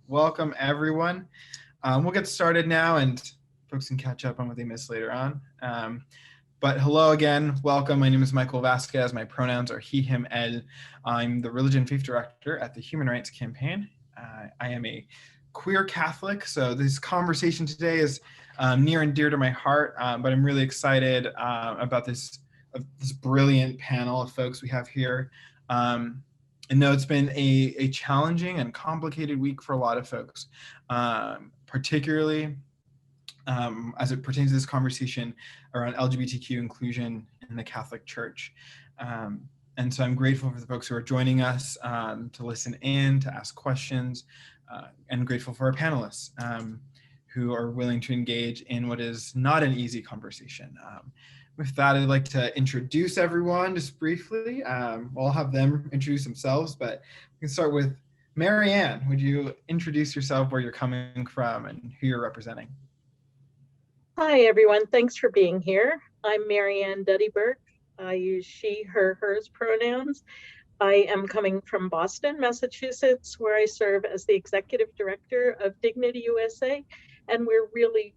Welcome, everyone. We'll get started now, and folks can catch up on what they missed later on. But hello again, welcome. My name is Michael Vasquez. My pronouns are he, him, ed. I'm the Religion and Faith Director at the Human Rights Campaign. I am a queer Catholic, so this conversation today is near and dear to my heart, but I'm really excited about this brilliant panel of folks we have here. And no, it's been a challenging and complicated week for a lot of folks, particularly as it pertains to this conversation around LGBTQ inclusion in the Catholic Church. And so I'm grateful for the folks who are joining us to listen in, to ask questions, and grateful for our panelists who are willing to engage in what is not an easy conversation. With that, I'd like to introduce everyone just briefly. I'll have them introduce themselves, but we can start with Marianne. Would you introduce yourself, where you're coming from, and who you're representing? Hi, everyone. Thanks for being here. I'm Marianne Duddy-Burke. I use she, her, hers pronouns. I am coming from Boston, Massachusetts, where I serve as the Executive Director of DignityUSA, and we're really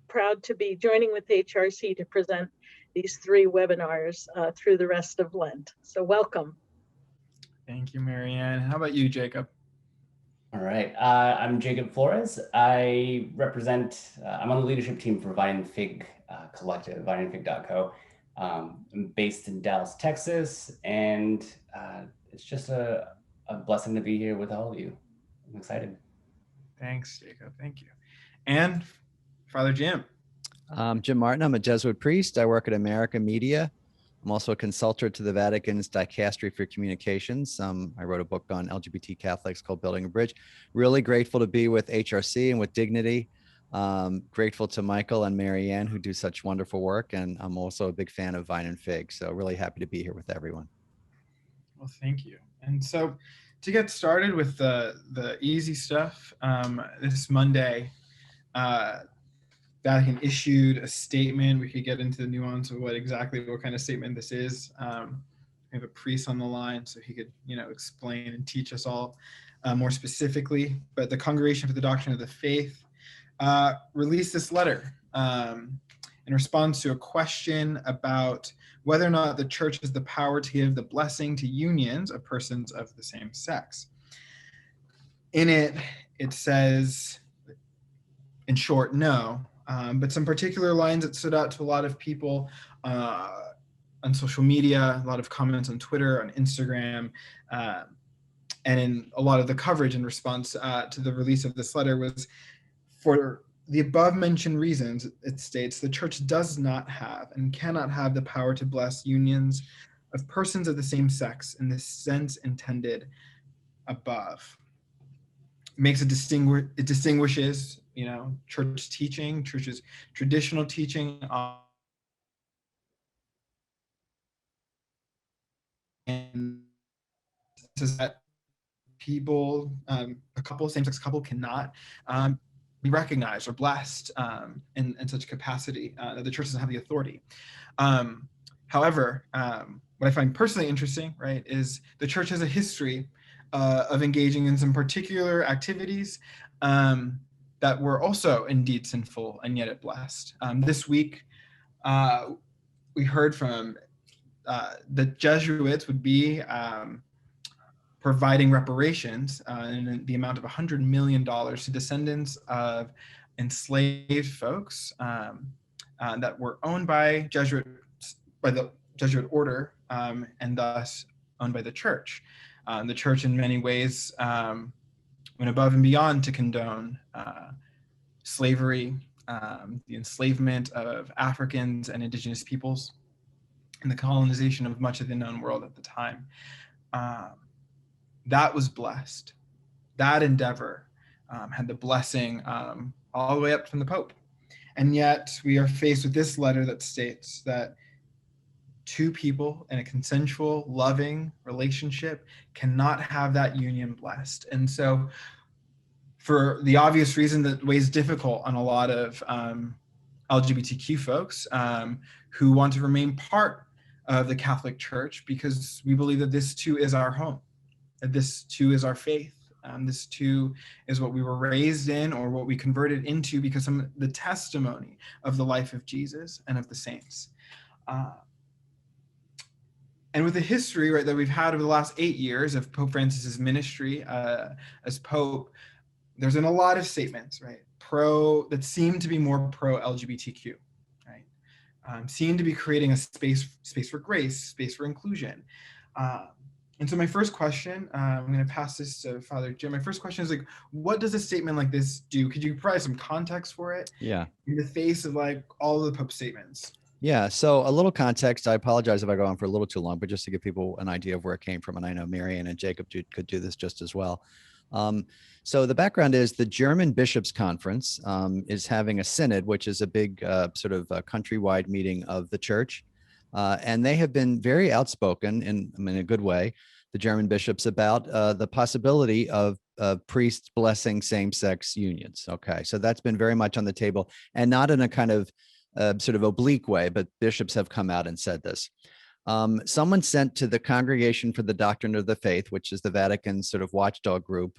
proud to be joining with HRC to present these 3 webinars through the rest of Lent. So welcome. Thank you, Marianne. How about you, Jacob? All right, I'm Jacob Flores. I represent, I'm on the leadership team for Vine and Fig Collective, vineandfig.co. I'm based in Dallas, Texas, and it's just a blessing to be here with all of you. I'm excited. Thanks, Jacob. Thank you. And Father Jim. I'm Jim Martin. I'm a Jesuit priest. I work at America Media. I'm also a consultant to the Vatican's Dicastery for Communications. I wrote a book on LGBT Catholics called Building a Bridge. Really grateful to be with HRC and with Dignity. Grateful to Michael and Marianne, who do such wonderful work. And I'm also a big fan of Vine and Fig. So really happy to be here with everyone. Well, thank you. And so to get started with the easy stuff, this Monday, Vatican issued a statement. We could get into the nuance of what kind of statement this is. We have a priest on the line, so he could, explain and teach us all more specifically. But the Congregation for the Doctrine of the Faith released this letter in response to a question about whether or not the Church has the power to give the blessing to unions of persons of the same sex. In it, it says, in short, no. But some particular lines that stood out to a lot of people on social media, a lot of comments on Twitter, on Instagram, and in a lot of the coverage in response to the release of this letter was, for the above mentioned reasons, it states, the Church does not have and cannot have the power to bless unions of persons of the same sex in the sense intended above. It distinguishes church teaching, church's traditional teaching, and says that people, same-sex couple cannot be recognized or blessed in such capacity, that the Church doesn't have the authority. However, what I find personally interesting, right, is the Church has a history of engaging in some particular activities that were also indeed sinful, and yet it blessed. This week, we heard from the Jesuits would be providing reparations in the amount of $100 million to descendants of enslaved folks that were owned by the Jesuit order, and thus owned by the Church. The Church, in many ways, went above and beyond to condone slavery, the enslavement of Africans and indigenous peoples, and the colonization of much of the known world at the time. That was blessed. That endeavor had the blessing all the way up from the Pope. And yet we are faced with this letter that states that 2 people in a consensual, loving relationship cannot have that union blessed. And so, for the obvious reason that weighs difficult on a lot of LGBTQ folks who want to remain part of the Catholic Church, because we believe that this too is our home, that this too is our faith, This too is what we were raised in, or what we converted into because of the testimony of the life of Jesus and of the saints. And with the history, right, that we've had over the last 8 years of Pope Francis's ministry as Pope, there's been a lot of statements, right, that seem to be more pro-LGBTQ, right, seem to be creating a space for grace, space for inclusion. And so my first question, I'm going to pass this to Father Jim. My first question is, like, what does a statement like this do? Could you provide some context for it? Yeah. In the face of like all of the Pope's statements. Yeah. So a little context. I apologize if I go on for a little too long, but just to give people an idea of where it came from. And I know Marianne and Jacob could do this just as well. So the background is the German Bishops' Conference is having a synod, which is a big sort of countrywide meeting of the church. And they have been very outspoken in a good way, the German bishops, about the possibility of priests blessing same-sex unions. Okay, so that's been very much on the table, and not in a kind of sort of oblique way, but bishops have come out and said this. Someone sent to the Congregation for the Doctrine of the Faith, which is the Vatican's sort of watchdog group,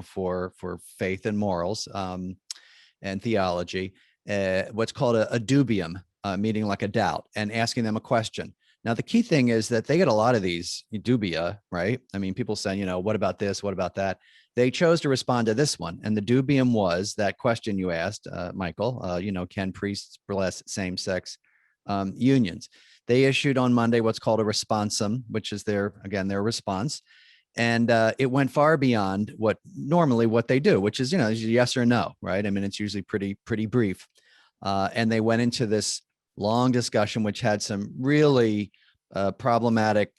for faith and morals and theology, what's called a dubium, meaning like a doubt, and asking them a question. Now, the key thing is that they get a lot of these dubia, right? I mean, people saying, what about this? What about that? They chose to respond to this one. And the dubium was that question you asked, Michael, can priests bless same-sex unions? They issued on Monday what's called a responsum, which is their response. And it went far beyond what they do, which is, yes or no, right? I mean, it's usually pretty brief. And they went into this long discussion, which had some really problematic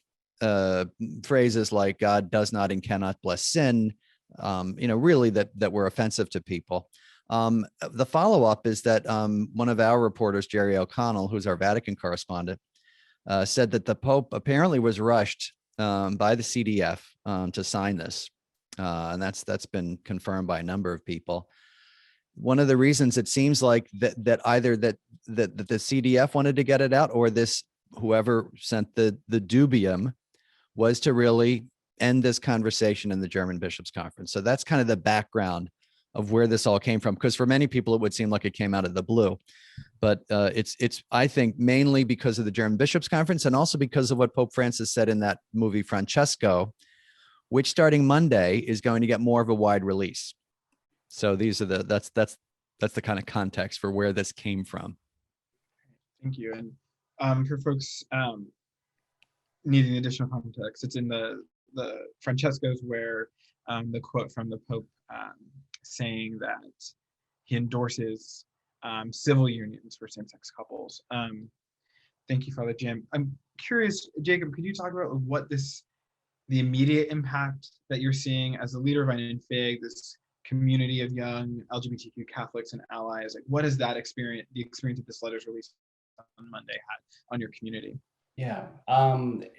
phrases like God does not and cannot bless sin, really that were offensive to people. The follow-up is that one of our reporters, Jerry O'Connell, who's our Vatican correspondent, said that the Pope apparently was rushed by the CDF to sign this. And that's been confirmed by a number of people. One of the reasons it seems like that either the CDF wanted to get it out, or whoever sent the dubium was to really end this conversation in the German Bishops' Conference. So that's kind of the background of where this all came from, because for many people it would seem like it came out of the blue, but it's I think mainly because of the German Bishops' Conference, and also because of what Pope Francis said in that movie Francesco, which starting Monday is going to get more of a wide release. So these are that's the kind of context for where this came from. Thank you. And for folks needing additional context, it's in the Francesco's where the quote from the Pope saying that he endorses civil unions for same-sex couples. Thank you, Father Jim. I'm curious, Jacob, could you talk about what the immediate impact that you're seeing as a leader of Vine and Fig, this community of young LGBTQ Catholics and allies? Like, what has the experience of this letter's release on Monday had on your community? Yeah.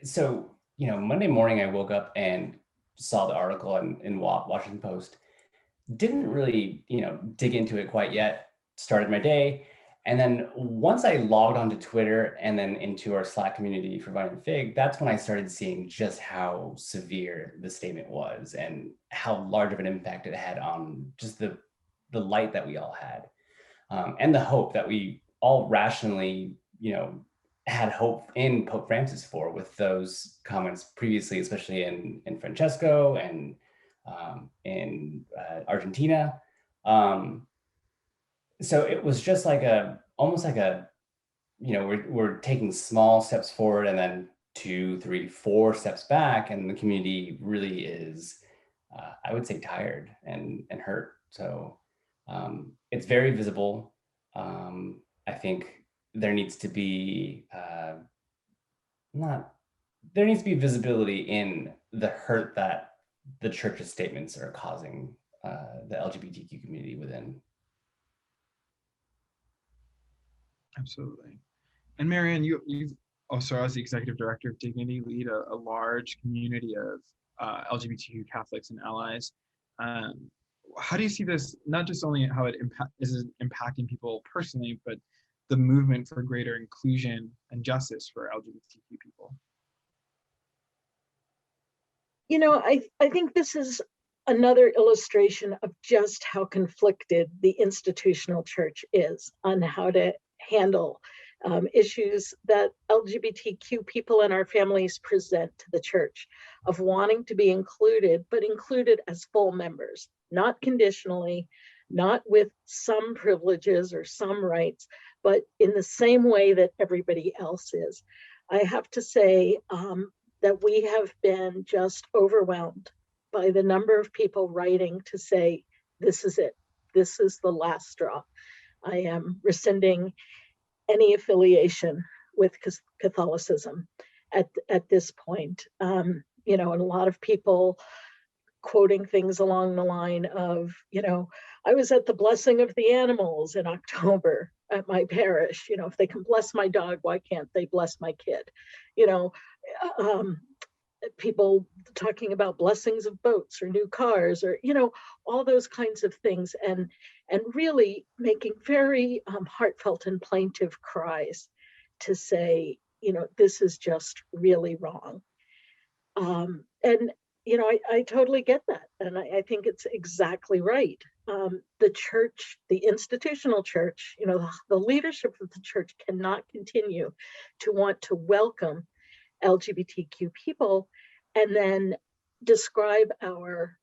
So, Monday morning I woke up and saw the article in Washington Post. Didn't really, dig into it quite yet. Started my day. And then once I logged onto Twitter and then into our Slack community for Vine and Fig, that's when I started seeing just how severe the statement was and how large of an impact it had on just the light that we all had, and the hope that we all rationally, had hope in Pope Francis for, with those comments previously, especially in Francesco and in Argentina. So it was just like almost like we're taking small steps forward and then 2, 3, 4 steps back, and the community really is, I would say, tired and hurt. So it's very visible. I think there needs to be visibility in the hurt that the church's statements are causing the LGBTQ community within. Absolutely. And Marianne, you've also, as the executive director of Dignity, lead a large community of LGBTQ Catholics and allies. How do you see this, not just only how it is impacting people personally, but the movement for greater inclusion and justice for LGBTQ people? I think this is another illustration of just how conflicted the institutional church is on how to handle issues that LGBTQ people and our families present to the church, of wanting to be included, but included as full members, not conditionally, not with some privileges or some rights, but in the same way that everybody else is. I have to say that we have been just overwhelmed by the number of people writing to say, this is it, this is the last straw. I am rescinding any affiliation with Catholicism at this point. You know, and a lot of people quoting things along the line of, you know, I was at the blessing of the animals in October at my parish. You know, if they can bless my dog, why can't they bless my kid? You know, people talking about blessings of boats or new cars, or, you know, all those kinds of things, and really making very heartfelt and plaintive cries to say, you know, this is just really wrong. And, you know, I totally get that. And I think it's exactly right. The church, the institutional church, you know, the leadership of the church cannot continue to want to welcome LGBTQ people and then describe our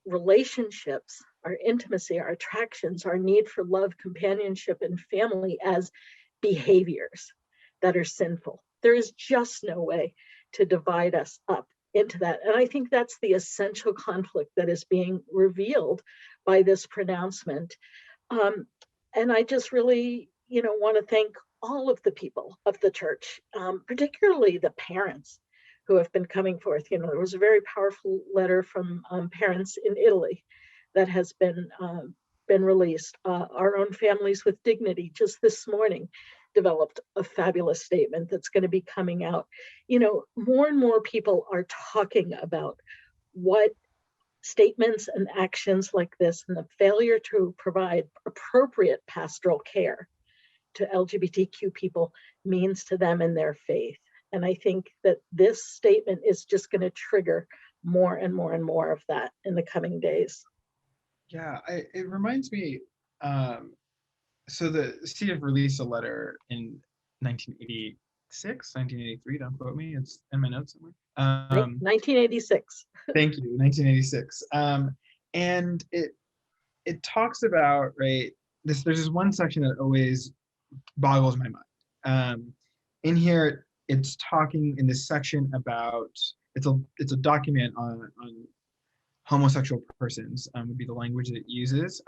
relationships, our intimacy, our attractions, our need for love, companionship, and family as behaviors that are sinful. There is just no way to divide us up into that. And I think that's the essential conflict that is being revealed by this pronouncement. And I just really, you know, want to thank all of the people of the church, particularly the parents who have been coming forth. You know, there was a very powerful letter from parents in Italy that has been released. Our own Families with Dignity just this morning developed a fabulous statement that's going to be coming out. You know, more and more people are talking about what statements and actions like this and the failure to provide appropriate pastoral care to LGBTQ people means to them and their faith. And I think that this statement is just going to trigger more and more and more of that in the coming days. Yeah, it reminds me, so the CF released a letter in 1986, 1983, don't quote me, it's in my notes somewhere. 1986. Thank you, 1986. And it talks about, right, there's this one section that always boggles my mind. In here, it's talking in this section about, it's a document on homosexual persons, would be the language that it uses.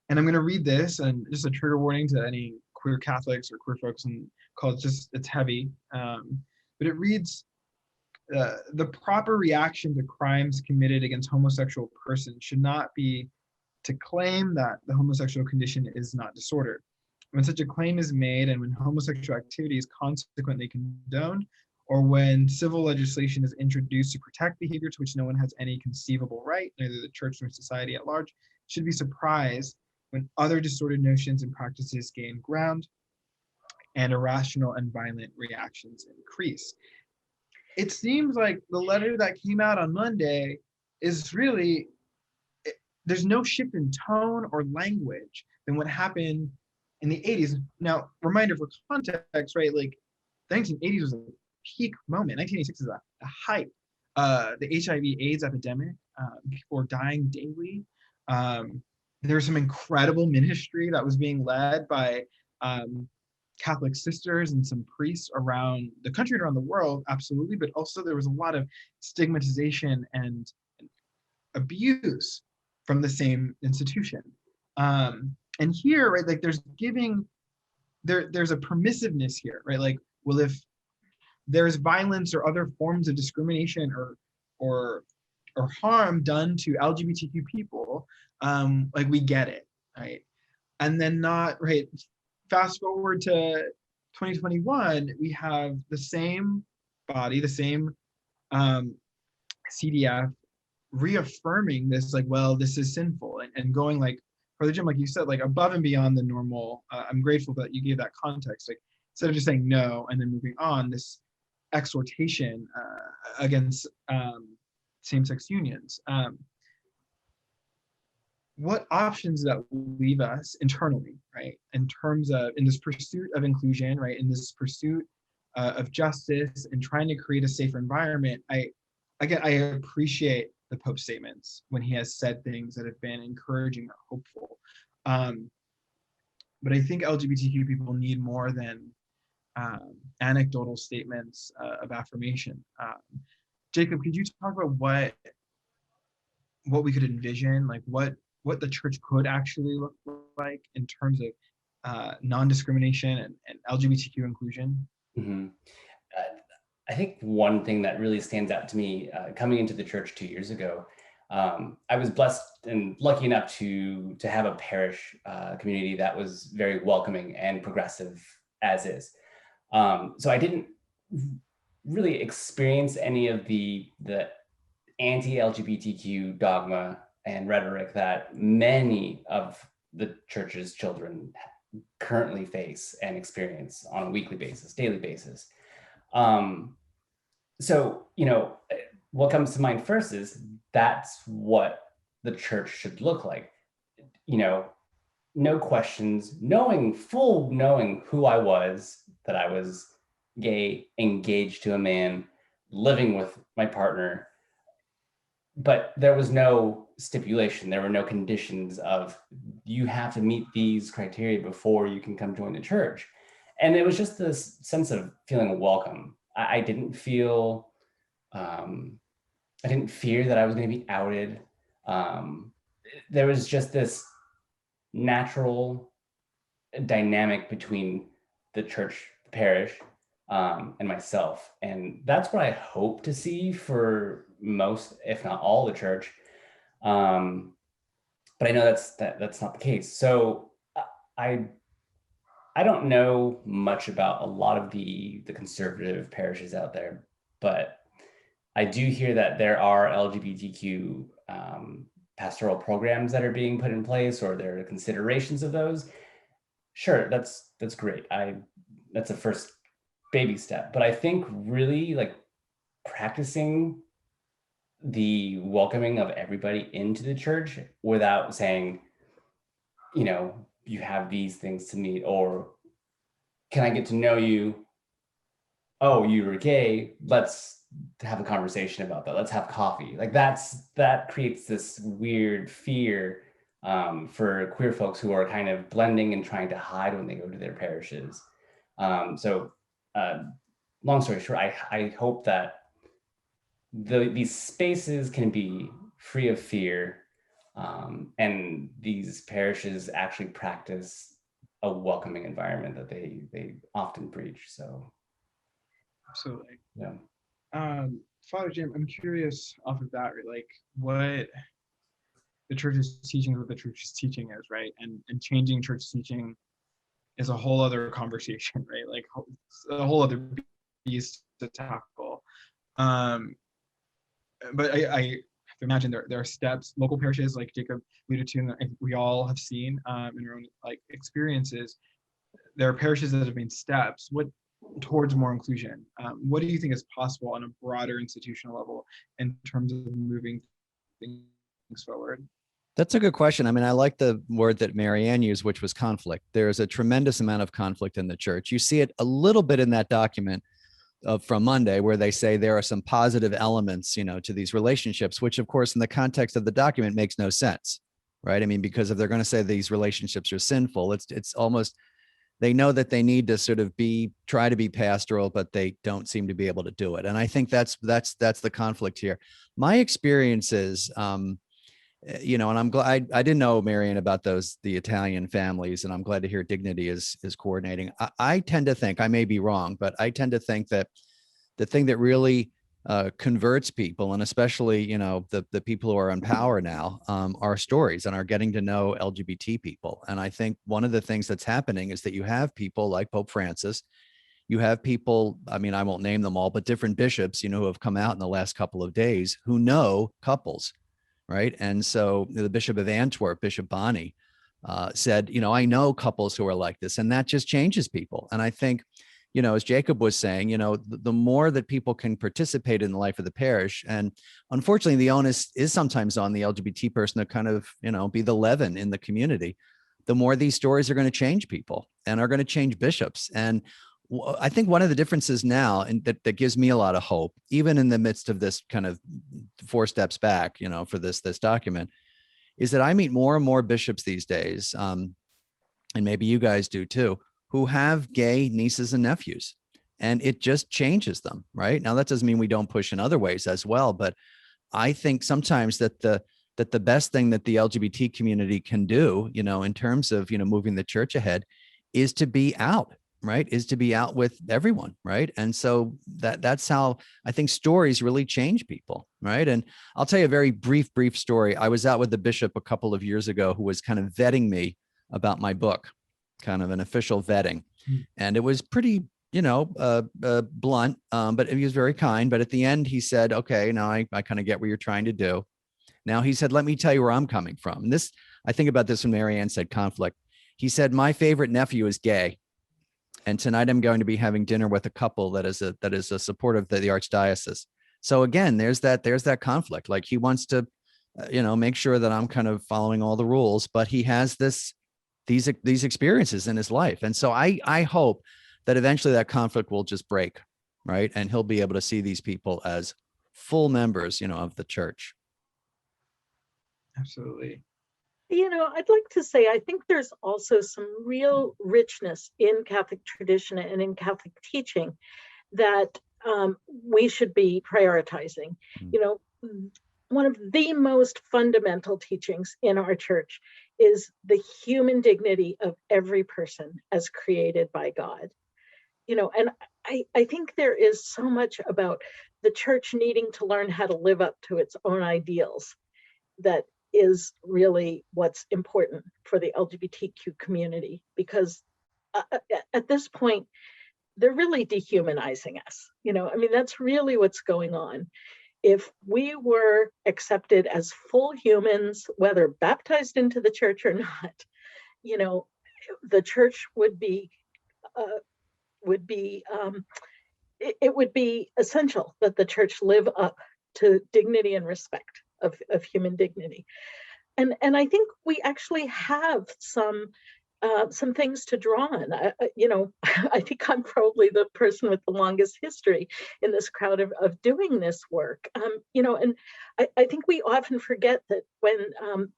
And I'm going to read this, and just a trigger warning to any queer Catholics or queer folks in college, it's heavy. But it reads, the proper reaction to crimes committed against homosexual persons should not be to claim that the homosexual condition is not disordered. When such a claim is made, and when homosexual activity is consequently condoned, or when civil legislation is introduced to protect behavior to which no one has any conceivable right, neither the church nor society at large, should be surprised when other distorted notions and practices gain ground and irrational and violent reactions increase. It seems like the letter that came out on Monday is really, there's no shift in tone or language than what happened in the 80s. Now, reminder for context, right? Like the 1980s was a peak moment. 1986 is a height. The HIV/AIDS epidemic, people were dying daily. There was some incredible ministry that was being led by Catholic sisters and some priests around the country and around the world, absolutely, but also there was a lot of stigmatization and abuse from the same institution. And here, right, like there's a permissiveness here, right? Like, well, if there's violence or other forms of discrimination or harm done to LGBTQ people, like we get it, right? And then not, right, fast forward to 2021, we have the same body, the same CDF reaffirming this, like, well, this is sinful, and going like, Brother Jim, like you said, like above and beyond the normal. I'm grateful that you gave that context. Like instead of just saying no and then moving on, this exhortation against same-sex unions. what options that leave us internally, right? In terms of, in this pursuit of inclusion, right? In this pursuit of justice and trying to create a safer environment. I appreciate the Pope's statements when he has said things that have been encouraging or hopeful. But I think LGBTQ people need more than anecdotal statements of affirmation. Jacob, could you talk about what we could envision, like what the church could actually look like in terms of non-discrimination and LGBTQ inclusion? Mm-hmm. I think one thing that really stands out to me coming into the church 2 years ago, I was blessed and lucky enough to have a parish community that was very welcoming and progressive as is. So I didn't really experience any of the anti-LGBTQ dogma and rhetoric that many of the church's children currently face and experience on a weekly basis, daily basis. So, what comes to mind first is that's what the church should look like. No questions, knowing who I was, that I was gay, engaged to a man, living with my partner, but there was no stipulation. There were no conditions of you have to meet these criteria before you can come join the church. And it was just this sense of feeling welcome. I didn't feel, I didn't fear that I was going to be outed. There was just this natural dynamic between the church, the parish, and myself. And that's what I hope to see for most, if not all, the church. But I know that's not the case. So I don't know much about a lot of the conservative parishes out there, but I do hear that there are LGBTQ pastoral programs that are being put in place, or there are considerations of those. Sure, that's great. That's a first baby step, but I think really like practicing the welcoming of everybody into the church without saying, you have these things to meet, or can I get to know you? Oh, you were gay. Let's have a conversation about that. Let's have coffee. Like that creates this weird fear for queer folks who are kind of blending and trying to hide when they go to their parishes. So long story short, I hope that these spaces can be free of fear, and these parishes actually practice a welcoming environment that they often preach. So absolutely. Yeah. Father Jim, I'm curious off of that, like what the church is teaching, what the church is teaching is, right? And changing church teaching is a whole other conversation, right? Like a whole other beast to tackle. But I imagine there are steps, local parishes like Jacob alluded to, and we all have seen in our own like experiences. There are parishes that have made steps towards more inclusion. What do you think is possible on a broader institutional level in terms of moving things forward? That's a good question. I mean, I like the word that Marianne used, which was conflict. There's a tremendous amount of conflict in the church. You see it a little bit in that document from Monday, where they say there are some positive elements, to these relationships, which of course, in the context of the document makes no sense, right? I mean, because if they're going to say these relationships are sinful, it's almost, they know that they need to sort of try to be pastoral, but they don't seem to be able to do it. And I think that's the conflict here. My experience is, and I'm glad I didn't know, Marianne, about the Italian families, and I'm glad to hear Dignity is coordinating. I tend to think, I may be wrong, but I tend to think that the thing that really converts people, and especially, the people who are in power now, are stories and are getting to know LGBT people. And I think one of the things that's happening is that you have people like Pope Francis, you have people, I mean, I won't name them all, but different bishops, who have come out in the last couple of days who know couples. Right. And so the Bishop of Antwerp, Bishop Bonney, said, I know couples who are like this, and that just changes people. And I think, as Jacob was saying, the more that people can participate in the life of the parish, and unfortunately, the onus is sometimes on the LGBT person to kind of, be the leaven in the community, the more these stories are going to change people and are going to change bishops. And I think one of the differences now, and that gives me a lot of hope, even in the midst of this kind of 4 steps back, for this document, is that I meet more and more bishops these days, and maybe you guys do too, who have gay nieces and nephews, and it just changes them, right? Now, that doesn't mean we don't push in other ways as well, but I think sometimes that the best thing that the LGBT community can do, in terms of, moving the church ahead, is to be out, right? Is to be out with everyone, right? And so that's how I think stories really change people, right? And I'll tell you a very brief story. I was out with the bishop a couple of years ago who was kind of vetting me about my book, kind of an official vetting. And it was pretty, blunt, but he was very kind. But at the end, he said, okay, now I kind of get what you're trying to do. Now, he said, let me tell you where I'm coming from. And I think about this when Marianne said conflict. He said, my favorite nephew is gay. And tonight I'm going to be having dinner with a couple that is a support of the archdiocese. So again, there's that conflict. Like, he wants to, make sure that I'm kind of following all the rules, but he has these experiences in his life. And so I hope that eventually that conflict will just break, right? And he'll be able to see these people as full members, of the church. Absolutely. I'd like to say, I think there's also some real richness in Catholic tradition and in Catholic teaching that we should be prioritizing. One of the most fundamental teachings in our church is the human dignity of every person as created by God. And I think there is so much about the church needing to learn how to live up to its own ideals that is really what's important for the LGBTQ community, because at this point, they're really dehumanizing us. That's really what's going on. If we were accepted as full humans, whether baptized into the church or not, the church would be essential that the church live up to dignity and respect of human dignity. And I think we actually have some things to draw on. I think I'm probably the person with the longest history in this crowd of doing this work. And I think we often forget that when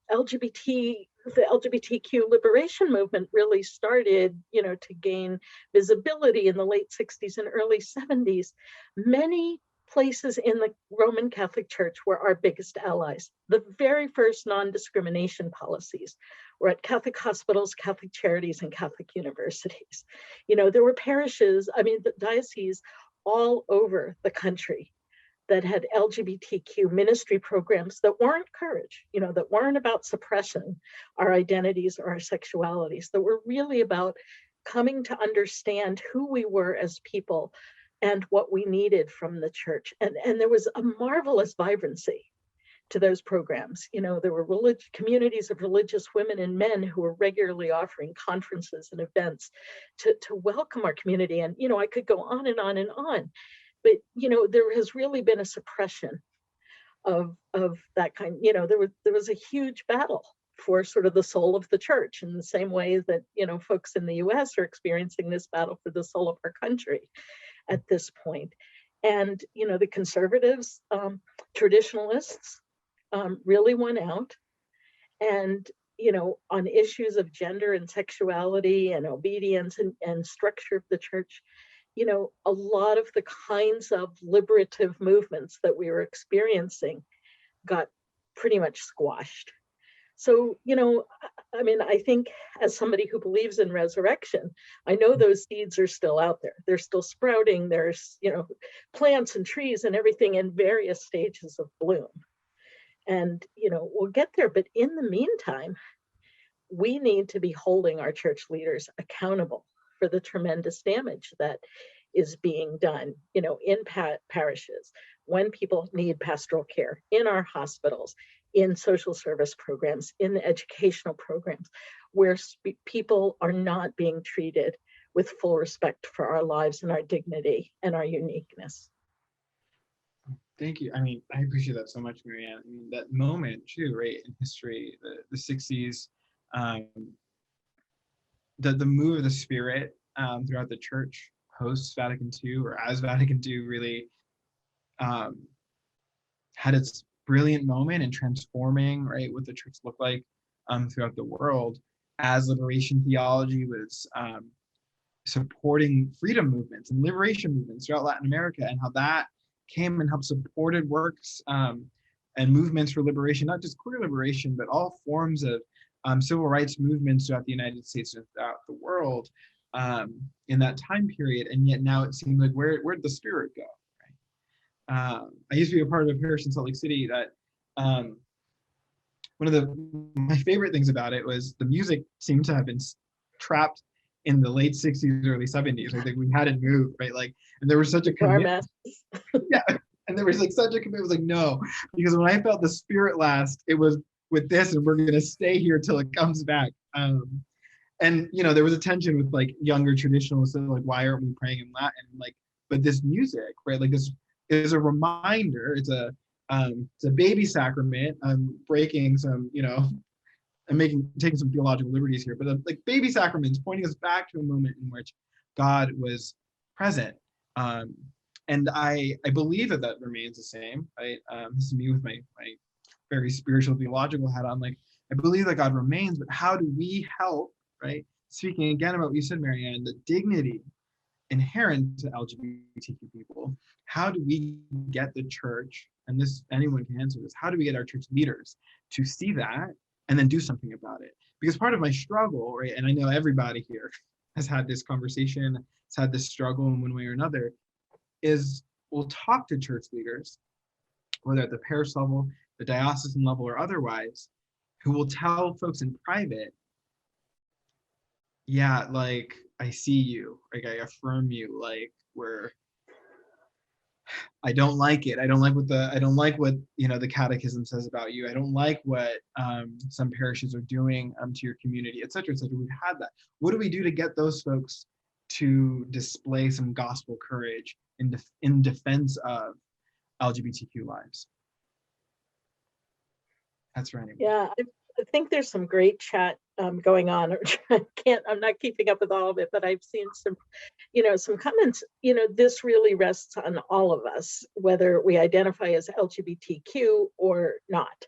the LGBTQ liberation movement really started, to gain visibility in the late 60s and early 70s, many places in the Roman Catholic Church were our biggest allies. The very first non-discrimination policies were at Catholic hospitals, Catholic charities, and Catholic universities. There were parishes, the dioceses all over the country that had LGBTQ ministry programs that weren't courage, that weren't about suppressing our identities or our sexualities, that were really about coming to understand who we were as people and what we needed from the church. And there was a marvelous vibrancy to those programs. There were communities of religious women and men who were regularly offering conferences and events to welcome our community. And, I could go on and on and on. But, there has really been a suppression of that kind. There was a huge battle for sort of the soul of the church, in the same way that, folks in the US are experiencing this battle for the soul of our country at this point. And, the conservatives, traditionalists really won out. And, on issues of gender and sexuality and obedience and structure of the church, a lot of the kinds of liberative movements that we were experiencing got pretty much squashed. So, I think as somebody who believes in resurrection, I know those seeds are still out there. They're still sprouting. There's, plants and trees and everything in various stages of bloom. And, we'll get there. But in the meantime, we need to be holding our church leaders accountable for the tremendous damage that is being done, in parishes, when people need pastoral care, in our hospitals, in social service programs, in the educational programs, where people are not being treated with full respect for our lives and our dignity and our uniqueness. Thank you. I mean, I appreciate that so much, Marianne. I mean, that moment too, right, in history, the 60s, the move of the Spirit throughout the church post Vatican II, or as Vatican II really had its brilliant moment in transforming, right, what the church looked like throughout the world, as liberation theology was supporting freedom movements and liberation movements throughout Latin America, and how that came and helped supported works and movements for liberation, not just queer liberation, but all forms of civil rights movements throughout the United States and throughout the world in that time period. And yet now it seems like, where'd the Spirit go? Right? I used to be a part of a parish in Salt Lake City that one of my favorite things about it was the music seemed to have been trapped in the late 60s, early 70s. Like we hadn't moved, right? Like, and there was such a commitment. Yeah, and there was like such a commitment. It was like, no, because when I felt the Spirit last, it was with this, and we're gonna stay here till it comes back. And you know, there was a tension with like younger traditionalists, so like, why aren't we praying in Latin? Like, but this music, right? Like, this is a reminder. It's a baby sacrament. I'm breaking some, you know, I'm taking some theological liberties here, but like baby sacraments pointing us back to a moment in which God was present. And I believe that remains the same, right? This is me with my very spiritual theological hat on. Like, I believe that God remains, but how do we help, right? Speaking again about what you said, Marianne, the dignity inherent to LGBTQ people, how do we get the church, and this, anyone can answer this, how do we get our church leaders to see that and then do something about it? Because part of my struggle, right, and I know everybody here has had this conversation, has had this struggle in one way or another, is we'll talk to church leaders, whether at the parish level, the diocesan level, or otherwise, who will tell folks in private, yeah, like, I see you, like, I affirm you, like, I don't like it. I don't like what you know, the Catechism says about you. I don't like what some parishes are doing to your community, et cetera, et cetera. We've had that. What do we do to get those folks to display some gospel courage in defense of LGBTQ lives? That's right. Yeah, I think there's some great chat going on. I'm not keeping up with all of it, but I've seen some, you know, some comments. You know, this really rests on all of us, whether we identify as LGBTQ or not.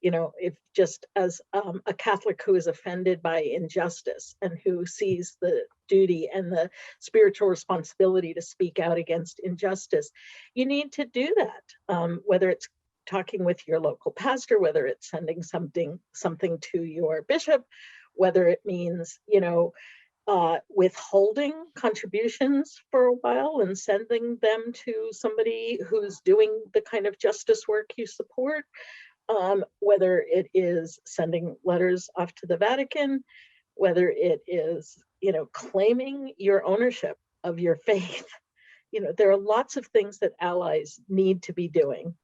You know, if just as a Catholic who is offended by injustice and who sees the duty and the spiritual responsibility to speak out against injustice, you need to do that, whether it's talking with your local pastor, whether it's sending something to your bishop, whether it means, you know, withholding contributions for a while and sending them to somebody who's doing the kind of justice work you support, whether it is sending letters off to the Vatican, whether it is, you know, claiming your ownership of your faith. You know, there are lots of things that allies need to be doing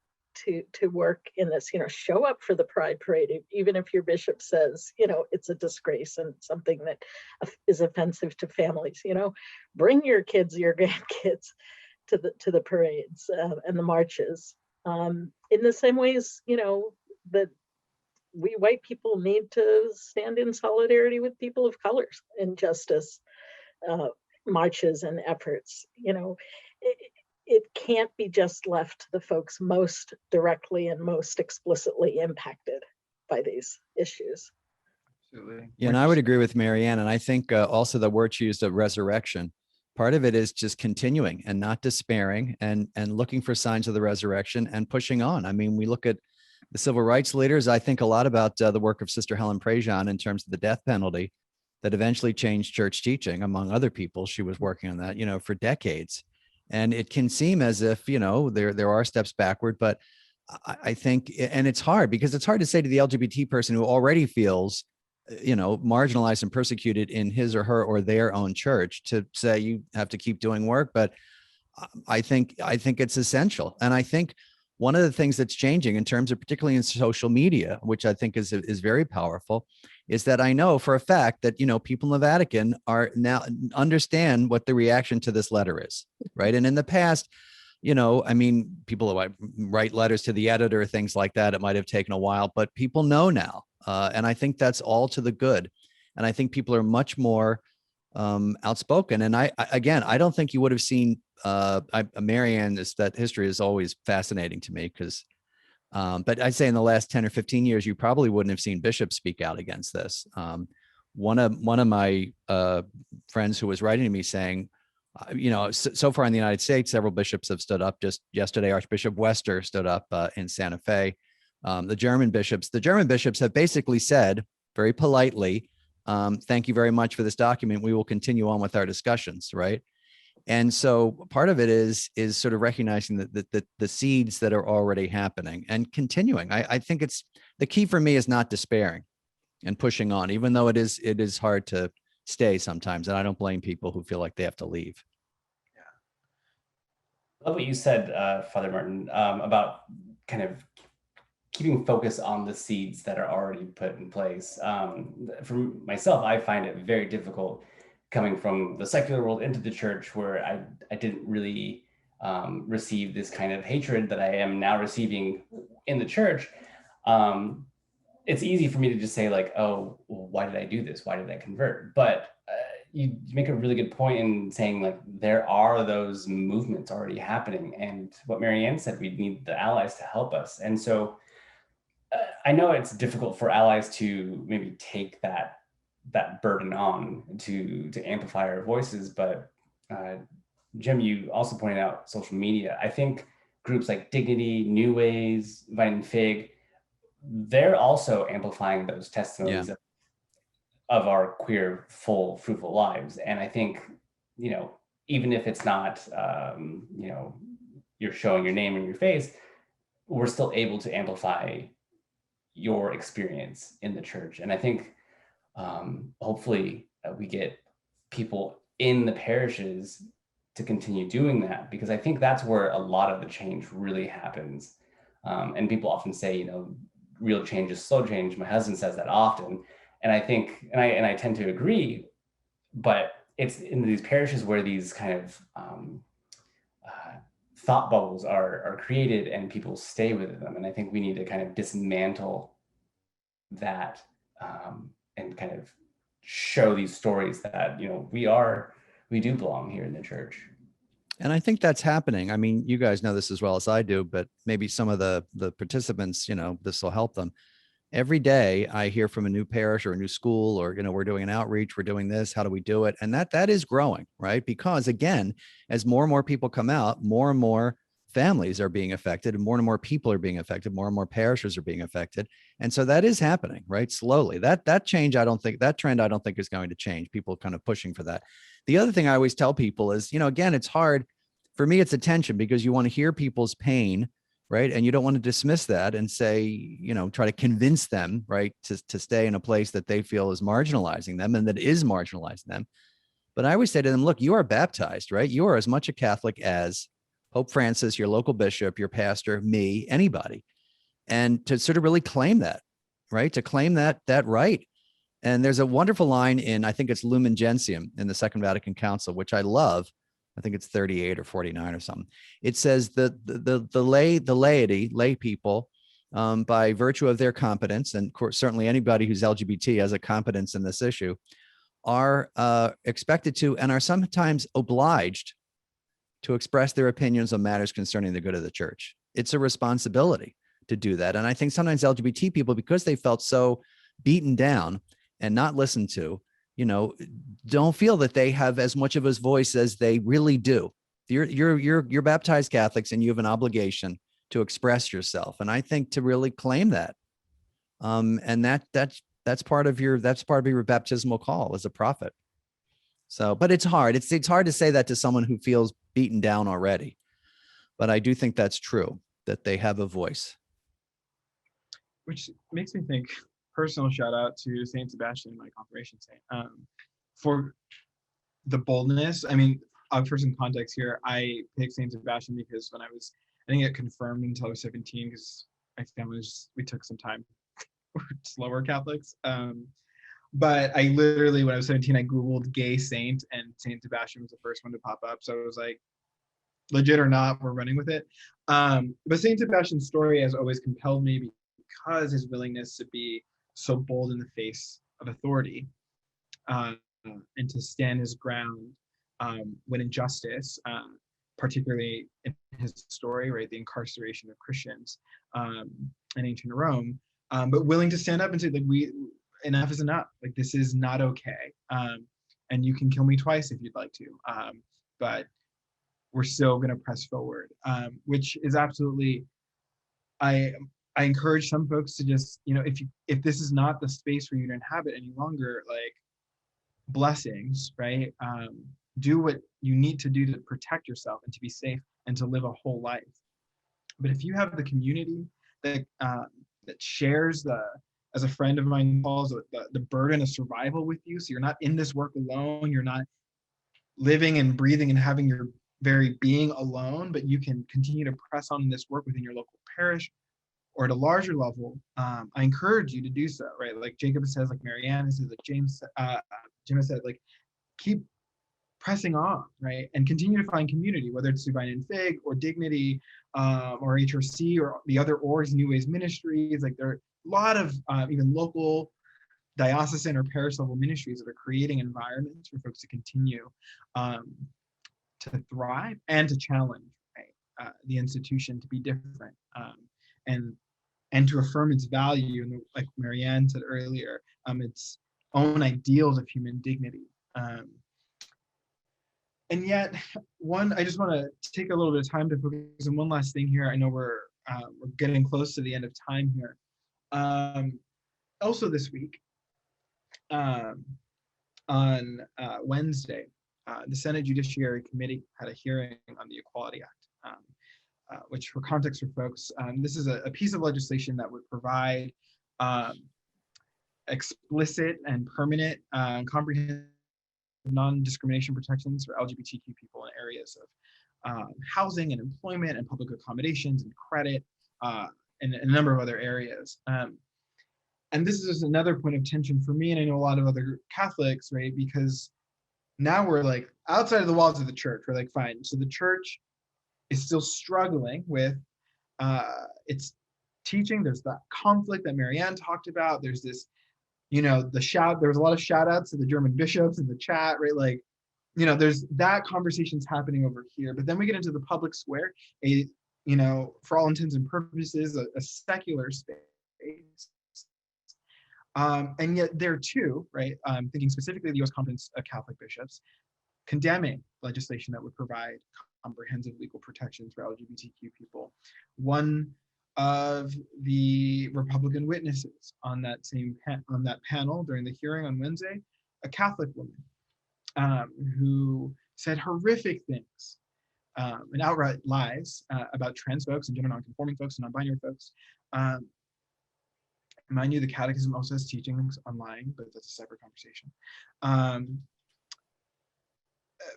to work in this. You know, show up for the Pride Parade, even if your bishop says, you know, it's a disgrace and something that is offensive to families. You know, bring your kids, your grandkids to the parades and the marches. In the same ways, you know, that we white people need to stand in solidarity with people of colors in justice marches and efforts. You know, it can't be just left to the folks most directly and most explicitly impacted by these issues. Absolutely. Yeah, and I would agree with Marianne. And I think also the word she used of resurrection, part of it is just continuing and not despairing and looking for signs of the resurrection and pushing on. I mean, we look at the civil rights leaders. I think a lot about the work of Sister Helen Prejean in terms of the death penalty that eventually changed church teaching, among other people. She was working on that, you know, for decades. And it can seem as if, you know, there are steps backward, but I think, and it's hard because it's hard to say to the LGBT person who already feels, you know, marginalized and persecuted in his or her or their own church to say you have to keep doing work. But I think it's essential. And I think one of the things that's changing in terms of particularly in social media, which I think is very powerful, is that I know for a fact that, people in the Vatican are now understand what the reaction to this letter is, right? And in the past, people who write letters to the editor, things like that, it might have taken a while, but people know now. And I think that's all to the good. And I think people are much more outspoken. And I don't think you would have seen Marianne, that history is always fascinating to me because, but I'd say in the last 10 or 15 years, you probably wouldn't have seen bishops speak out against this. One of my friends who was writing to me saying, so far in the United States, several bishops have stood up. Just yesterday, Archbishop Wester stood up in Santa Fe. The German bishops have basically said very politely, thank you very much for this document. We will continue on with our discussions, right? And so part of it is sort of recognizing that the seeds that are already happening and continuing. I think it's the key for me is not despairing and pushing on, even though it is hard to stay sometimes. And I don't blame people who feel like they have to leave. Yeah. I love what you said, Father Martin, about kind of keeping focus on the seeds that are already put in place. For myself, I find it very difficult coming from the secular world into the church, where I didn't really receive this kind of hatred that I am now receiving in the church. It's easy for me to just say like, oh, well, why did I do this? Why did I convert? But you make a really good point in saying like, there are those movements already happening. And what Marianne said, we need the allies to help us. And so I know it's difficult for allies to maybe take that burden on to amplify our voices, but Jim, you also pointed out social media. I think groups like Dignity, New Ways, Vine and Fig, they're also amplifying those testimonies of our queer, full, fruitful lives. And I think, even if it's not, you're showing your name and your face, we're still able to amplify your experience in the church. And I think hopefully we get people in the parishes to continue doing that, because I think that's where a lot of the change really happens. And people often say, real change is slow change. My husband says that often. And I think, and I tend to agree, but it's in these parishes where these kind of thought bubbles are created and people stay with them. And I think we need to kind of dismantle that and kind of show these stories that, we do belong here in the church. And I think that's happening. I mean, you guys know this as well as I do, but maybe some of the participants, this will help them. Every day I hear from a new parish or a new school, or, we're doing an outreach, we're doing this, how do we do it? And that is growing, right? Because again, as more and more people come out, more and more families are being affected, and more people are being affected, more and more parishes are being affected. And so that is happening, right? Slowly. That trend, I don't think is going to change. People kind of pushing for that. The other thing I always tell people is, again, it's hard for me, it's attention, because you want to hear people's pain, right? And you don't want to dismiss that and say, try to convince them, right, to stay in a place that they feel is marginalizing them and that is marginalizing them. But I always say to them, look, you are baptized, right? You are as much a Catholic as Pope Francis, your local bishop, your pastor, me, anybody. And to sort of really claim that, right? To claim that right. And there's a wonderful line in, I think it's Lumen Gentium in the Second Vatican Council, which I love. I think it's 38 or 49 or something. It says the laity, lay people, by virtue of their competence, and of course, certainly anybody who's LGBT has a competence in this issue, are expected to and are sometimes obliged to express their opinions on matters concerning the good of the church. It's a responsibility to do that. And I think sometimes LGBT people, because they felt so beaten down and not listened to, don't feel that they have as much of a voice as they really do. You're baptized Catholics, and you have an obligation to express yourself. And I think to really claim that, and that's part of your baptismal call as a prophet. So, but it's hard. It's hard to say that to someone who feels beaten down already. But I do think that's true, that they have a voice. Which makes me think, personal shout out to Saint Sebastian, my confirmation saint, for the boldness. I mean, for some context here, I picked Saint Sebastian because when I was I didn't get confirmed until I was 17 because my family we took some time. Slower Catholics. But I literally, when I was 17, I Googled gay saint, and Saint Sebastian was the first one to pop up. So it was like, legit or not, we're running with it. But Saint Sebastian's story has always compelled me because his willingness to be so bold in the face of authority, and to stand his ground when injustice, particularly in his story, right, the incarceration of Christians in ancient Rome, but willing to stand up and say, like, enough is enough. Like, this is not okay, and you can kill me twice if you'd like to, but we're still going to press forward, which is absolutely. I encourage some folks to just, if this is not the space for you to inhabit any longer, like, blessings, right? Do what you need to do to protect yourself and to be safe and to live a whole life. But if you have the community that shares as a friend of mine calls the burden of survival with you, so you're not in this work alone, you're not living and breathing and having your very being alone, but you can continue to press on in this work within your local parish or at a larger level. I encourage you to do so, right? Like Jacob says, like Marianne says, like Jim said, like, keep pressing on, right? And continue to find community, whether it's through Vine and Fig or Dignity, or HRC or the other orgs, New Ways Ministries. Like, there are a lot of even local diocesan or parish level ministries that are creating environments for folks to continue to thrive and to challenge, right, the institution to be different, and to affirm its value, and like Marianne said earlier, its own ideals of human dignity. And yet, I just want to take a little bit of time to focus on one last thing here. I know we're getting close to the end of time here. Also this week, on Wednesday, the Senate Judiciary Committee had a hearing on the Equality Act, which, for context for folks, this is a piece of legislation that would provide explicit and permanent comprehensive non-discrimination protections for LGBTQ people in areas of housing and employment and public accommodations and credit, and a number of other areas. And this is just another point of tension for me, and I know a lot of other Catholics, right? Because now we're like outside of the walls of the church. We're like, fine. So the church is still struggling with its teaching. There's that conflict that Marianne talked about. There's this, there was a lot of shout outs to the German bishops in the chat, right? Like, there's that conversation's happening over here. But then we get into the public square, for all intents and purposes, a secular space. And yet there too, right, thinking specifically of the U.S. Conference of Catholic Bishops, condemning legislation that would provide comprehensive legal protections for LGBTQ people. One of the Republican witnesses on that panel during the hearing on Wednesday, a Catholic woman, who said horrific things and outright lies about trans folks and gender nonconforming folks and non-binary folks. Mind you, the Catechism also has teachings on lying, but that's a separate conversation.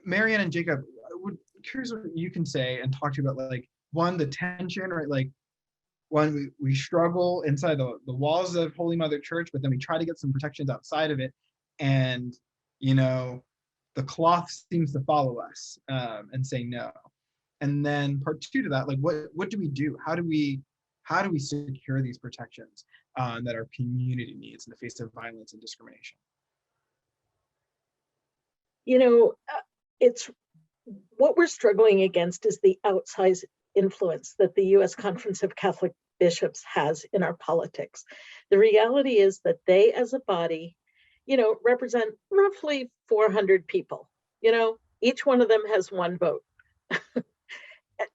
Marianne and Jacob, I would be curious what you can say and talk to you about, like, one, the tension, right? Like, one, we struggle inside the walls of Holy Mother Church, but then we try to get some protections outside of it. And, the cloth seems to follow us and say no. And then part two to that, like, what do we do? How do we secure these protections that our community needs in the face of violence and discrimination? It's what we're struggling against is the outsized influence that the U.S. Conference of Catholic Bishops has in our politics. The reality is that they, as a body, represent roughly 400 people. Each one of them has one vote.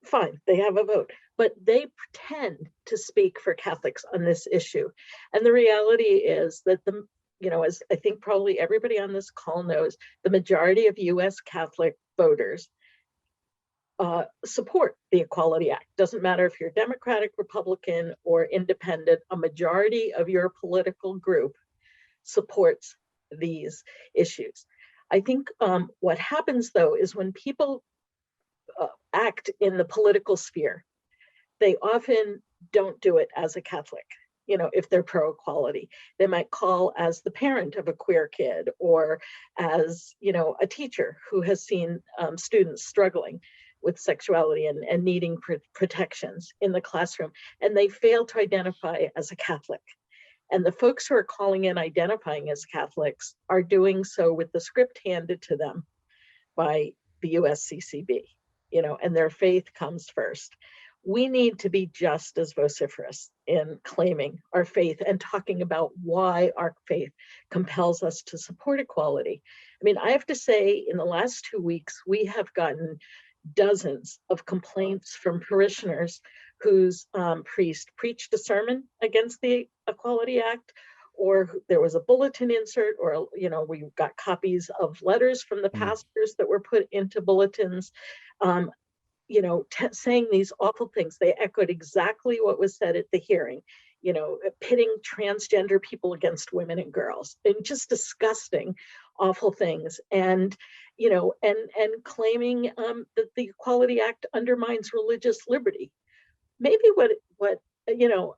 Fine, they have a vote, but they pretend to speak for Catholics on this issue. And the reality is that as I think probably everybody on this call knows, the majority of US Catholic voters support the Equality Act. Doesn't matter if you're Democratic, Republican, or independent, a majority of your political group supports these issues. I think what happens, though, is when people act in the political sphere, they often don't do it as a Catholic. You know, if they're pro-equality, they might call as the parent of a queer kid, or as, you know, a teacher who has seen students struggling with sexuality and needing protections in the classroom, and they fail to identify as a Catholic. And the folks who are calling in identifying as Catholics are doing so with the script handed to them by the USCCB, you know, and their faith comes first. We need to be just as vociferous in claiming our faith and talking about why our faith compels us to support equality. I mean, I have to say, in the last 2 weeks, we have gotten dozens of complaints from parishioners whose priest preached a sermon against the Equality Act, or there was a bulletin insert, or, you know, we got copies of letters from the pastors that were put into bulletins, you know, saying these awful things. They echoed exactly what was said at the hearing, you know, pitting transgender people against women and girls, and just disgusting, awful things. And, you know, and claiming that the Equality Act undermines religious liberty. Maybe what you know,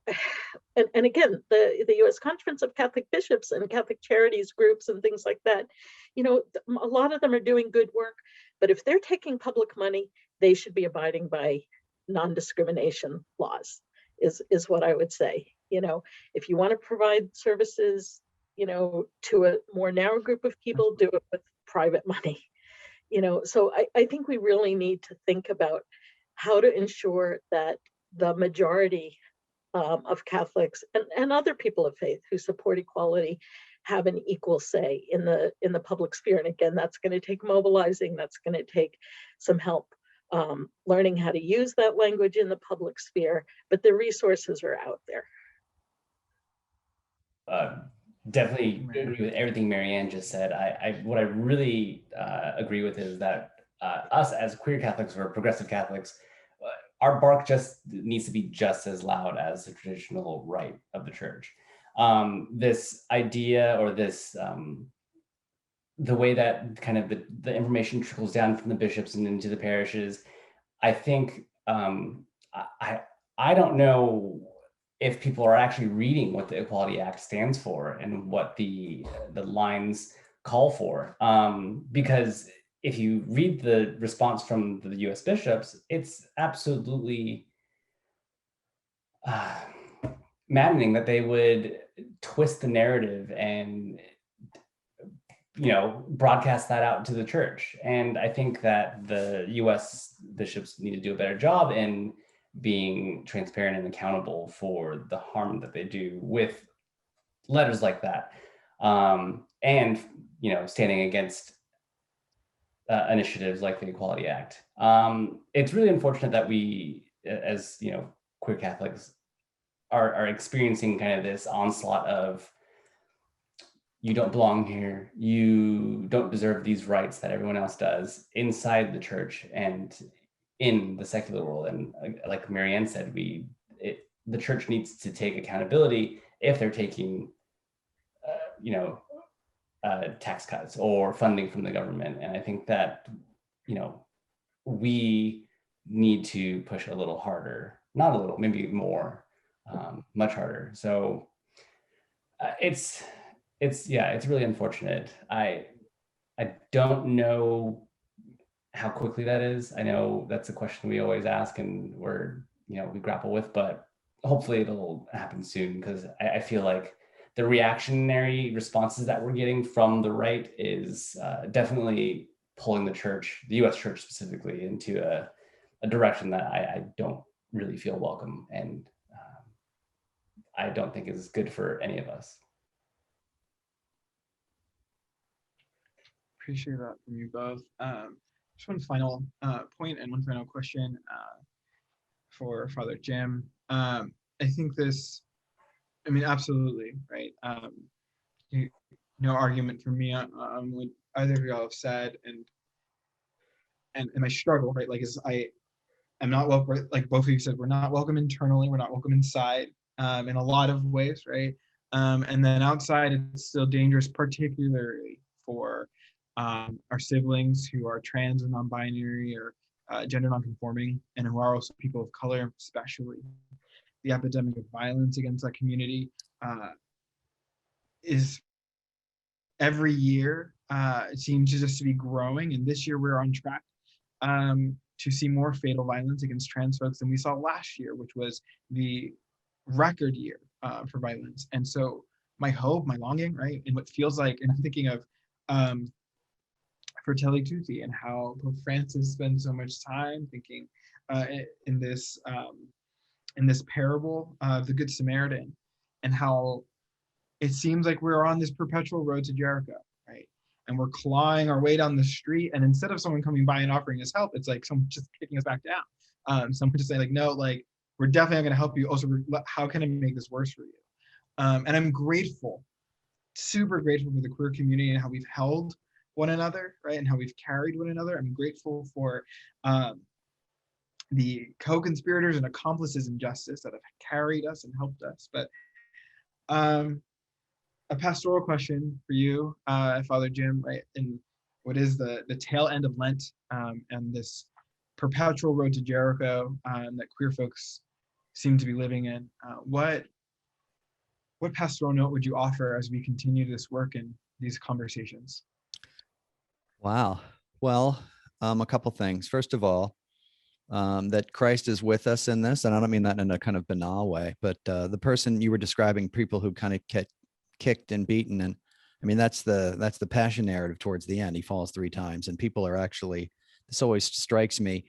and again, the U.S. Conference of Catholic Bishops and Catholic Charities groups and things like that, you know, a lot of them are doing good work, but if they're taking public money, they should be abiding by non-discrimination laws, is what I would say. You know, if you want to provide services, you know, to a more narrow group of people, do it with private money. You know, so I think we really need to think about how to ensure that the majority of Catholics and other people of faith who support equality have an equal say in the public sphere. And again, that's going to take mobilizing. That's going to take some help learning how to use that language in the public sphere. But the resources are out there. Definitely agree with everything Marianne just said. What I really agree with is that us as queer Catholics or progressive Catholics, our bark just needs to be just as loud as the traditional right of the church. This idea, or this, the way that kind of the information trickles down from the bishops and into the parishes, I think, I don't know if people are actually reading what the Equality Act stands for and what the lines call for. Because if you read the response from the US bishops, it's absolutely maddening that they would twist the narrative and, you know, broadcast that out to the church. And I think that the US bishops need to do a better job in being transparent and accountable for the harm that they do with letters like that. And, you know, standing against initiatives like the Equality Act. It's really unfortunate that we, as, you know, queer Catholics, are experiencing kind of this onslaught of, you don't belong here, you don't deserve these rights that everyone else does inside the church and in the secular world. And like Marianne said, the church needs to take accountability if they're taking, you know, tax cuts or funding from the government. And I think that, you know, we need to push a little harder, not a little, maybe more, much harder. So it's really unfortunate. I don't know how quickly that is. I know that's a question we always ask and we grapple with, but hopefully it'll happen soon, because I feel like the reactionary responses that we're getting from the right is definitely pulling the church, the US church specifically, into a direction that I don't really feel welcome, and I don't think is good for any of us. Appreciate that from you both. Just one final point and one final question for Father Jim. I think absolutely, right? No argument for me on what either of y'all have said, and my struggle, right? Like, I'm not welcome, like both of you said, we're not welcome internally, we're not welcome inside, in a lot of ways, right? And then outside, it's still dangerous, particularly for our siblings who are trans or non-binary, or gender nonconforming, and who are also people of color, especially. The epidemic of violence against that community is every year, it seems just to be growing. And this year we're on track to see more fatal violence against trans folks than we saw last year, which was the record year for violence. And so my hope, my longing, right, and what feels like, and I'm thinking of Fratelli Tutti and how Pope Francis spends so much time thinking in this parable of the Good Samaritan, and how it seems like we're on this perpetual road to Jericho, right? And we're clawing our way down the street, and instead of someone coming by and offering us help, it's like someone just kicking us back down. Someone just saying like, no, like, we're definitely not going to help you. Also, how can I make this worse for you? And I'm grateful, super grateful for the queer community and how we've held one another, right? And how we've carried one another. I'm grateful for the co-conspirators and accomplices in justice that have carried us and helped us. But a pastoral question for you, Father Jim, right? And what is the tail end of Lent and this perpetual road to Jericho that queer folks seem to be living in? What pastoral note would you offer as we continue this work and these conversations? Wow. Well, a couple things. First of all, that Christ is with us in this, and I don't mean that in a kind of banal way, but the person you were describing, people who kind of get kicked and beaten, and I mean that's the passion narrative towards the end. He falls 3 times, and people are actually, this always strikes me,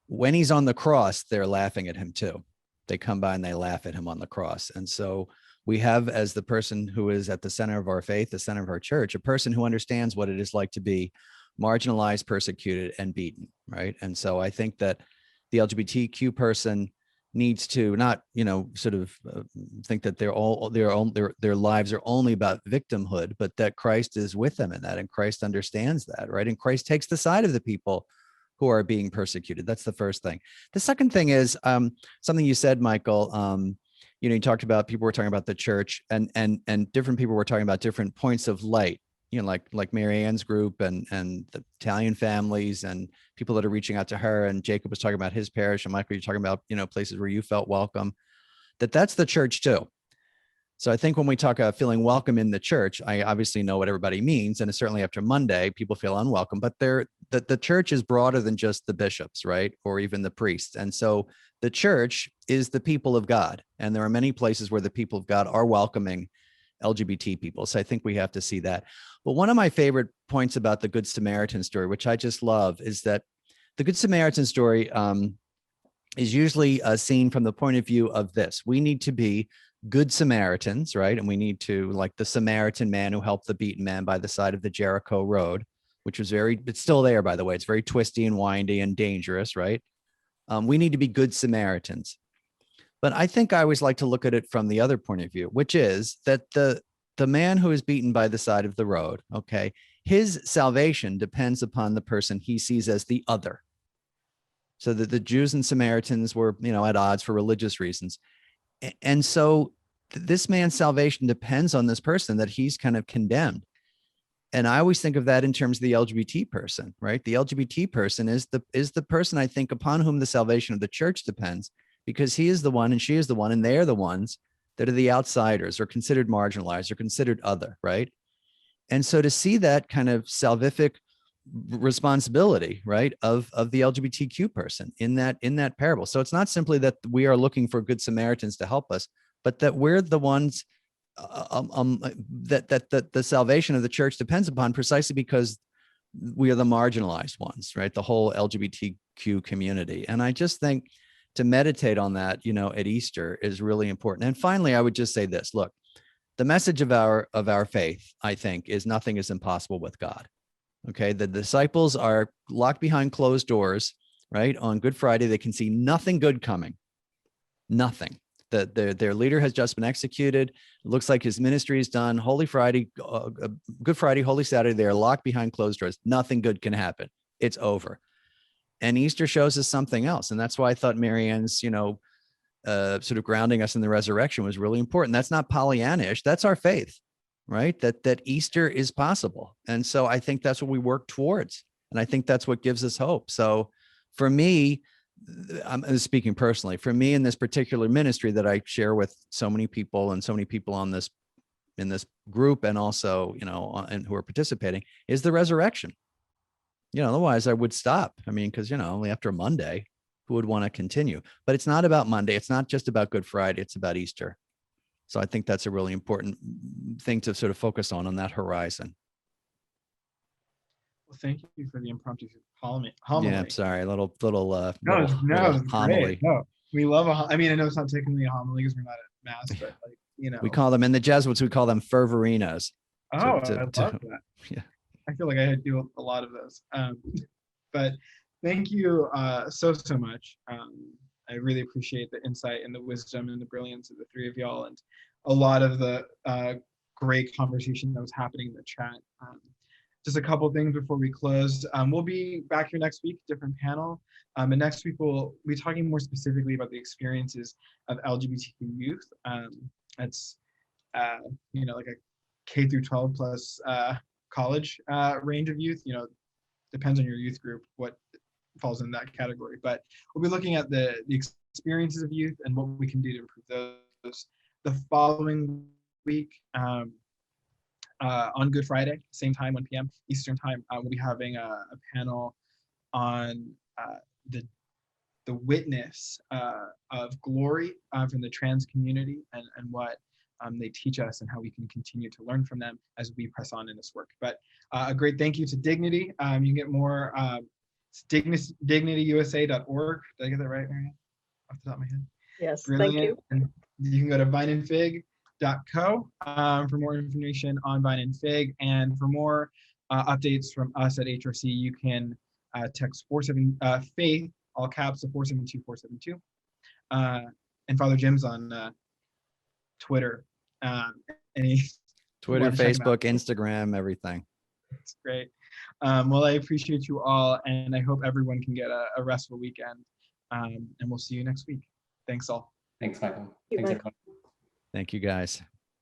when he's on the cross, they're laughing at him too. They come by and they laugh at him on the cross. And so we have, as the person who is at the center of our faith, the center of our church, a person who understands what it is like to be marginalized, persecuted, and beaten, right? And so I think that the LGBTQ person needs to not, sort of think that their lives are only about victimhood, but that Christ is with them in that, and Christ understands that, right? And Christ takes the side of the people who are being persecuted. That's the first thing. The second thing is something you said, Michael. You talked about, people were talking about the church, and different people were talking about different points of light. Like Marianne's group and the Italian families and people that are reaching out to her. And Jacob was talking about his parish, and Michael, you're talking about, places where you felt welcome. That's the church too. So I think when we talk about feeling welcome in the church, I obviously know what everybody means. And certainly after Monday, people feel unwelcome, but the church is broader than just the bishops, right? Or even the priests. And so the church is the people of God. And there are many places where the people of God are welcoming LGBT people. So I think we have to see that. But one of my favorite points about the Good Samaritan story, which I just love, is that the Good Samaritan story is usually seen from the point of view of this. We need to be good Samaritans, right? And we need to, like the Samaritan man who helped the beaten man by the side of the Jericho road, which was it's still there, by the way. It's very twisty and windy and dangerous, right? We need to be good Samaritans. But I think I always like to look at it from the other point of view, which is that the man who is beaten by the side of the road, okay, his salvation depends upon the person he sees as the other. So that the Jews and Samaritans were, at odds for religious reasons. And so this man's salvation depends on this person that he's kind of condemned. And I always think of that in terms of the LGBT person, right? The LGBT person is the person, I think, upon whom the salvation of the church depends, because he is the one and she is the one, and they are the ones that are the outsiders or considered marginalized or considered other, right? And so to see that kind of salvific responsibility, right, of the LGBTQ person in that parable. So it's not simply that we are looking for good Samaritans to help us, but that we're the ones that the salvation of the church depends upon, precisely because we are the marginalized ones, right? The whole LGBTQ community. And I just think to meditate on that, at Easter is really important. And finally, I would just say this: look, the message of our faith, I think, is nothing is impossible with God. Okay, the disciples are locked behind closed doors, right? On Good Friday, they can see nothing good coming, nothing. Their leader has just been executed. It looks like his ministry is done. Holy Friday, Good Friday, Holy Saturday, they are locked behind closed doors. Nothing good can happen. It's over. And Easter shows us something else. And that's why I thought Marianne's, sort of grounding us in the resurrection was really important. That's not Pollyannish. That's our faith, right? That Easter is possible. And so I think that's what we work towards. And I think that's what gives us hope. So for me, I'm speaking personally, for me in this particular ministry that I share with so many people and so many people on this, in this group, and also, you know, and who are participating, is the resurrection. You know, otherwise I would stop. I mean, because, you know, only after Monday, who would want to continue? But it's not about Monday. It's not just about Good Friday. It's about Easter. So I think that's a really important thing to sort of focus on that horizon. Well, thank you for the impromptu homily. Yeah, I'm sorry, a little No, little it's homily. great. No, we love I mean, I know it's not technically a homily because we're not at mass, but like, you know. We call them, in the Jesuits, we call them fervorinas. Oh, I love that. Yeah. I feel like I do a lot of those. But thank you so much. I really appreciate the insight and the wisdom and the brilliance of the three of y'all, and a lot of the great conversation that was happening in the chat. Just a couple things before we close. We'll be back here next week, different panel. And next week we'll be talking more specifically about the experiences of LGBTQ youth. It's you know, like a K through 12 plus college range of youth. You know, depends on your youth group what falls in that category. But we'll be looking at the experiences of youth and what we can do to improve those. The following week, on Good Friday, same time, 1 p.m. Eastern time, we'll be having a panel on the witness of glory from the trans community, and what they teach us and how we can continue to learn from them as we press on in this work. But a great thank you to Dignity. You can get more DignityUSA.org. Did I get that right, Marianne? Off the top of my head. Yes, Brilliant. thank you. And you can go to vineandfig.co for more information on Vine and Fig, and for more updates from us at HRC, you can text faith, all caps, to 472-472. And Father Jim's on Twitter. Twitter, Facebook, Instagram, everything. It's great. Well, I appreciate you all, and I hope everyone can get a restful weekend. And we'll see you next week. Thanks all. Thanks, Michael. You, Thanks, Michael. everyone. Thank you, guys.